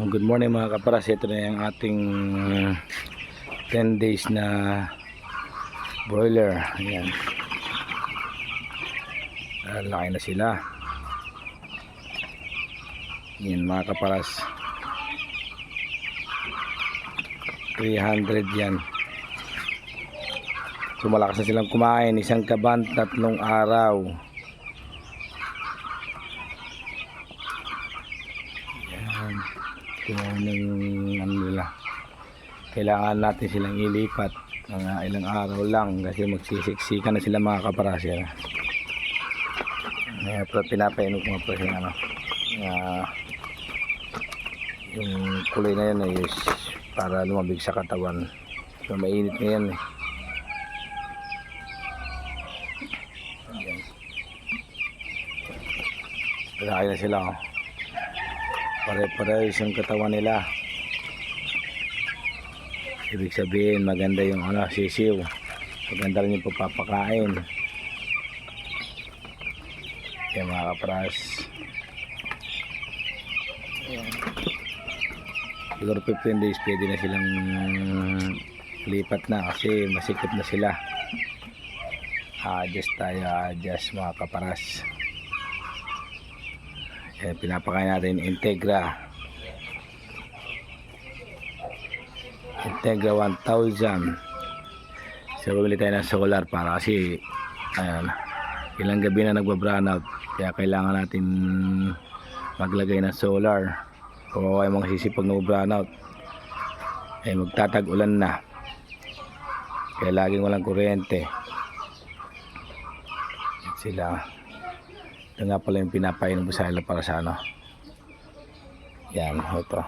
Good morning mga kaparas. Ito na yung ating 10 days na broiler. Ayan. Laki na sila. Ayan mga kaparas. 300 yan. So malakas na silang kumain. Isang kaban, 3 araw. Ayan. Yung ano nila, kailangan natin silang ilipat mga ilang araw lang kasi magsisiksikan na sila mga kaparasya. Pero pinapainom ko po yung ano, yung kulay na yun is para lumabig sa katawan. So mainit na yan eh. Kaya na sila oh. Pare-pares yung katawan nila. Ibig sabihin maganda yung ano, sisiw. Maganda rin yung pagpapakain. Kaya mga kapras, siguro 15 days pwede na silang lipat na kasi masikip na sila. Adjust tayo, adjust mga kaparas. Ayan, pinapakain natin Integra 1000. So bumili tayo ng solar para kasi ayan, ilang gabi na nagba-brownout, kaya kailangan natin maglagay ng solar. Kawawa yung mga sisipag na brownout ay magtatag-ulan na, kaya laging walang kuryente sila. Ito nga pala yung pinapainom ko sa ila para sa ano. Yan, ito.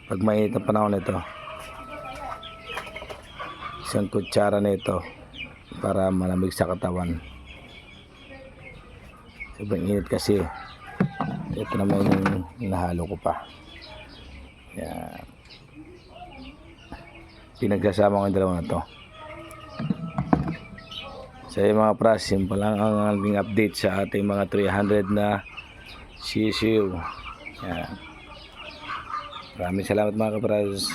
Pag mainit ang panahon nito, isang kutsara nito para malamig sa katawan. Sobrang init kasi. Ito naman yung nahalo ko pa. Yan. Pinagsasama ko yung dalawa na to. So yung mga pras, simple lang ang ating update sa ating mga 300 na sisiw. Yan. Maraming salamat mga kapras.